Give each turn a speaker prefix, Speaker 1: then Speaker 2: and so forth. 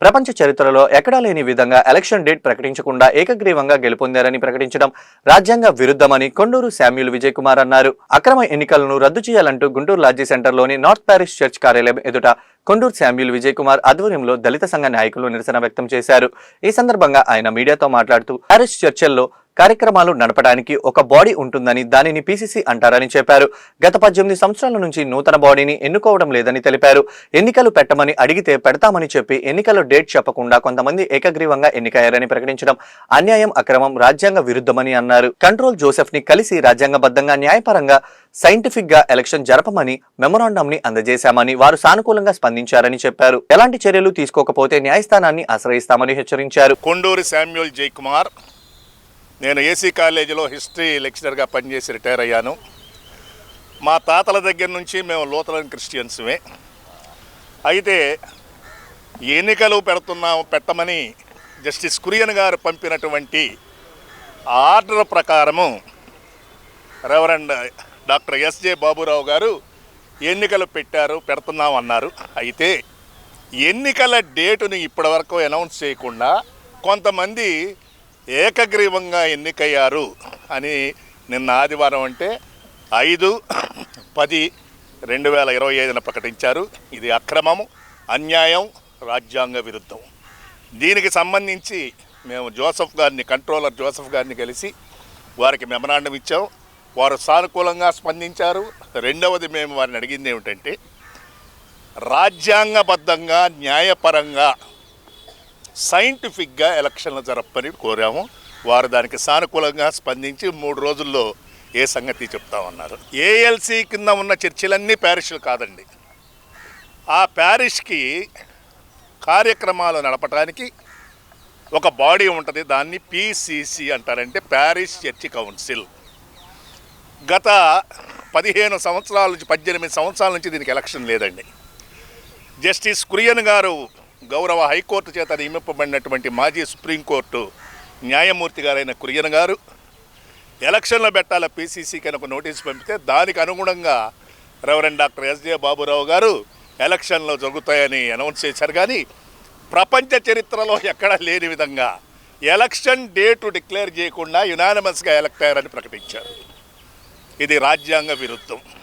Speaker 1: ప్రపంచ చరిత్రలో ఎక్కడా లేని విధంగా ఎలక్షన్ డేట్ ప్రకటించకుండా ఏకగ్రీవంగా గెలుపొందారని ప్రకటించడం రాజ్యాంగ విరుద్ధమని కొండూరు శామ్యూల్ విజయ్ కుమార్ అన్నారు. అక్రమ ఎన్నికలను రద్దు చేయాలంటూ గుంటూరు లాడ్జీ సెంటర్లోని నార్త్ ప్యారిష్ చర్చ్ కార్యాలయం ఎదుట కొండూరు శామ్యూల్ విజయ్ కుమార్ ఆధ్వర్యంలో దళిత సంఘ నాయకులు నిరసన వ్యక్తం చేశారు. ఈ సందర్భంగా ఆయన మీడియాతో మాట్లాడుతూ ప్యారిష్ చర్చల్లో కార్యక్రమాలు నడపడానికి ఒక బాడీ ఉంటుందని, దానిని పీసీసీ అంటారని చెప్పారు. గత 18 సంవత్సరాల నుంచి నూతన బాడీని ఎన్నుకోవడం లేదని తెలిపారు. ఎన్నికలు పెట్టమని అడిగితే పెడతామని చెప్పి ఎన్నికల డేట్ చెప్పకుండా కొంతమంది ఏకగ్రీవంగా ఎన్నికయ్యారని ప్రకటించడం అన్యాయం, అక్రమం, రాజ్యాంగ విరుద్ధమని అన్నారు. కంట్రోల్ జోసెఫ్ ని కలిసి రాజ్యాంగబద్ధంగా, న్యాయపరంగా, సైంటిఫిక్ గా ఎలక్షన్ జరపమని మెమొరాండం ని అందజేశామని, వారు సానుకూలంగా స్పందించారని చెప్పారు. ఎలాంటి చర్యలు తీసుకోకపోతే న్యాయస్థానాన్ని ఆశ్రయిస్తామని హెచ్చరించారు.
Speaker 2: కొండూరు శామ్యూల్ జై కుమార్. నేను ఏసీ కాలేజీలో హిస్టరీ లెక్చరర్గా పనిచేసి రిటైర్ అయ్యాను. మా తాతల దగ్గర నుంచి మేము లూథరన్ క్రిస్టియన్స్మే. అయితే ఎన్నికలు పెట్టమని జస్టిస్ కురియన్ గారు పంపినటువంటి ఆర్డర్ ప్రకారము రెవరెండ్ డాక్టర్ ఎస్జే బాబురావు గారు ఎన్నికలు పెడుతున్నాం అన్నారు. అయితే ఎన్నికల డేటుని ఇప్పటివరకు అనౌన్స్ చేయకుండా కొంతమంది ఏకగ్రీవంగా ఎన్నికయ్యారు అని నిన్న ఆదివారం అంటే 5/10/2025 ప్రకటించారు. ఇది అక్రమము, అన్యాయం, రాజ్యాంగ విరుద్ధం. దీనికి సంబంధించి మేము కంట్రోలర్ జోసెఫ్ గారిని కలిసి వారికి మెమరాండం ఇచ్చాం. వారు సానుకూలంగా స్పందించారు. రెండవది మేము వారిని అడిగింది ఏమిటంటే, రాజ్యాంగబద్ధంగా, న్యాయపరంగా, సైంటిఫిక్గా ఎలక్షన్లు జరపని కోరాము. వారు దానికి సానుకూలంగా స్పందించి 3 రోజుల్లో ఏ సంగతి చెప్తామన్నారు. ఏఎల్సీ కింద ఉన్న చర్చిలన్నీ ప్యారిష్లు కాదండి. ఆ ప్యారిష్కి కార్యక్రమాలు నడపడానికి ఒక బాడీ ఉంటుంది. దాన్ని పీసీసీ అంటారంటే ప్యారిష్ చర్చి కౌన్సిల్. గత 15 సంవత్సరాల నుంచి 18 సంవత్సరాల నుంచి దీనికి ఎలక్షన్ లేదండి. జస్టిస్ కురియన్ గారు గౌరవ హైకోర్టు చేత నియమింపబడినటువంటి మాజీ సుప్రీంకోర్టు న్యాయమూర్తి గారైన కురియన్ గారు ఎలక్షన్లో పెట్టాల పీసీసీకి అని ఒక నోటీసు పంపితే దానికి అనుగుణంగా రెవరెండ్ డాక్టర్ ఎస్జే బాబురావు గారు ఎలక్షన్లో జరుగుతాయని అనౌన్స్ చేశారు. కానీ ప్రపంచ చరిత్రలో ఎక్కడా లేని విధంగా ఎలక్షన్ డేటు డిక్లేర్ చేయకుండా యునానిమస్గా ఎలక్ట్ అయ్యారని ప్రకటించారు. ఇది రాజ్యాంగ విరుద్ధం.